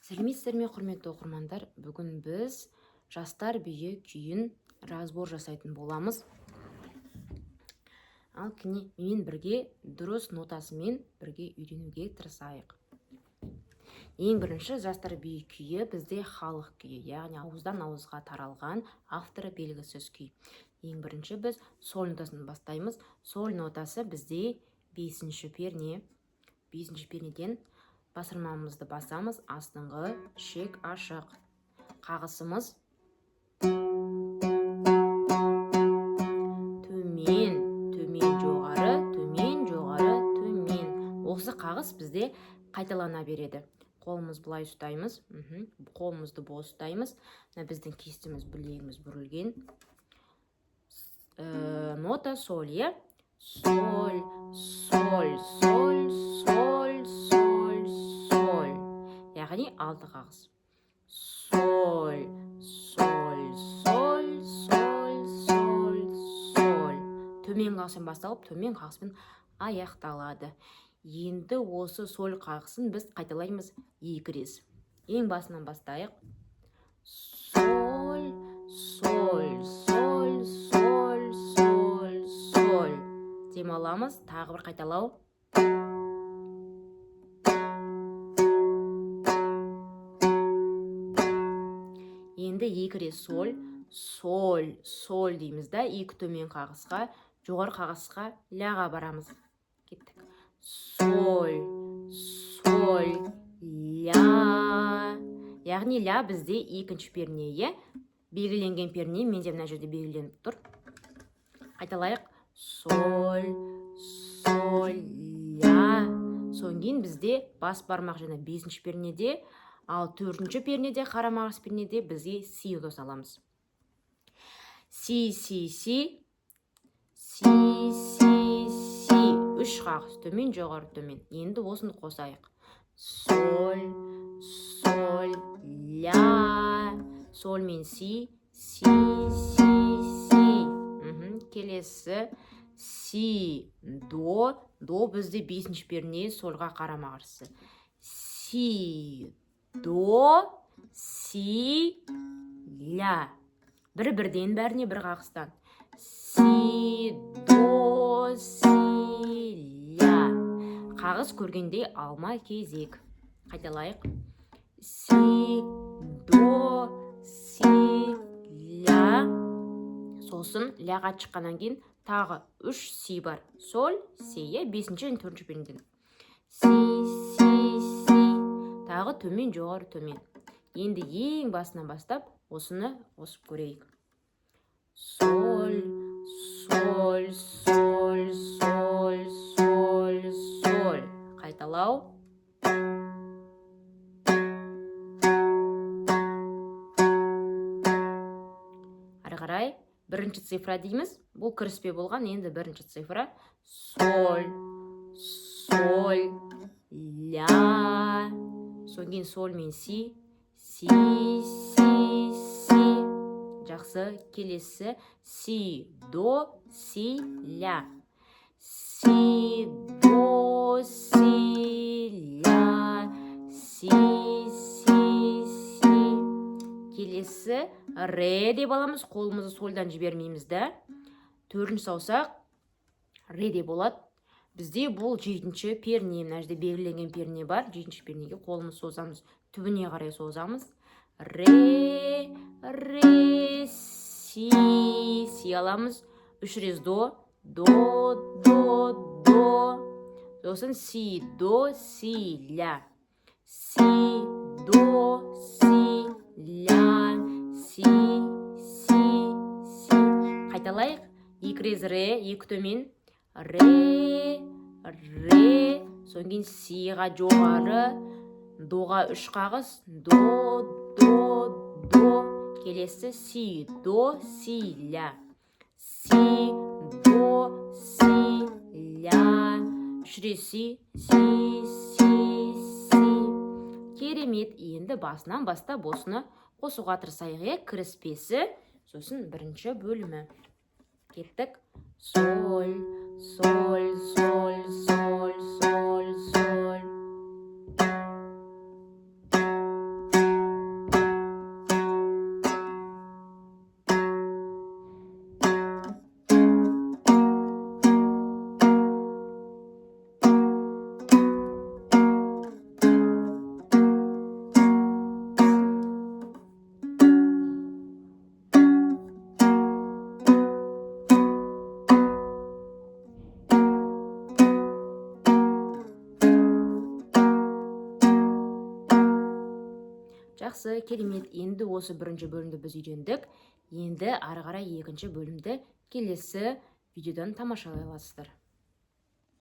Сәлеметсіздер ме, құрметті оқырмандар? Бүгін біз жастар биі күйін разбор жасайтын боламыз. Ал кіне мен бірге дұрыс нотасымен бірге үйренуге тырысайық. Ең бірінші жастар биі күйі бізде халық күйі, яғни ауыздан ауызға таралған авторы белгісіз күй. Ең бірінші біз соль нотасын бастаймыз. Соль нотасы бізде 5-ші перне. 5-ші пернеден басырмамызды басамыз, астыңғы шек ашық. Қағысымыз төмен, төмен жоғары, төмен жоғары, төмен. Осы қағыс бізде қайталана береді. Қолымыз былай ұстаймыз, қолымызды бос ұстаймыз. Біздің кестеміз, білегіміз бүрілген. Нота соль, е? Соль, соль, соль, соль, соль, соль. Яғни алты қағыс. Соль, соль, соль, соль, соль, соль. Төмен қағыспен басталып, төмен қағыспен аяқталады. Енді осы соль қағысын біз қайталаймыз екі рет. Ең басынан бастайық. Соль, соль, соль, соль, соль, соль. Демаламыз, тағы бір қайталау. Енді екі рет соль, соль, соль дейміз да, екі төмен қағысқа, жоғары қағысқа ляға барамыз. Кеттік. Соль, соль, ля. Яғни ля бізде екінші перне, белгіленген перне, менде мына жерде белгіленіп тұр. Қайталайық. Соль, соль, ля. Соң кейін бізде бас бармақ және 5-ші пернеде, ал 4-ші пернеде, қарамағыс пернеде бізге си қосаламыз. Си, си, си, си, си, си. 3 қағыс, төмен, жоғары, төмен. Енді осыны қосайық. Соль, соль, ля. Соль мен си, си, си, си. Келесі си, до. До бізде 5-ші перне, сольға қарама-қарсы. Си, до, си, ля. Бір-бірден бәріне бір қағыстан. Си, до, си, ля. Қағыс көргенде алма кезек. Қайталайық. Си, до, си, ля. Сосын ляға шыққаннан кейін тағы 3 си бар. Соль, си, 5-ші және 4-ші пернеден. Си, си, си. Тағы төмен, жоғары, төмен. Енді ең басынан бастап осыны қосып көрейік. Соль, соль, соль, соль, соль, соль. Қайталау. Ары қарай бірінші цифра дейміз. Бұл кіріспе болған, енді бірінші цифра. Соль, соль, ля. Соң кейін соль мен си, си, си, си. Жақсы, келесі. Си, до, си, ля. Си, до, си, ля. Си, си, си. Келесі. Ре деп аламыз, қолымызды сольдан жібермейміз да. 4-ші саусақ ре де болады. Бізде бұл 7-ші перне, мына жерде белгіленген перне бар. 7-ші пернеге қолымызды созамыз, түбіне қарай созамыз. Ре, ре, си, си аламыз. 3 рет до, до. Сосын си, до, си, ля. Си, до, си, ля. Си, си, си. Қайталайық. 2 рет ре, 2 төмен. Ре, ре. Соң кейін сиға жоғары, доға 3 қағыс. До. Келесі си, до, си, ля. Си, до, си, ля. 3 рет си, си. Керемет. Енді басынан бастап осыны қосуға тырысайық. Кіріспесі, сосын бірінші бөлімі. Кеттік. Соль, соль, соль, соль, соль, соль. Жақсы, керемет. Енді осы бірінші бөлімді біз үйрендік. Енді ары қарай екінші бөлімді келесі видеодан тамашалай аласыздар.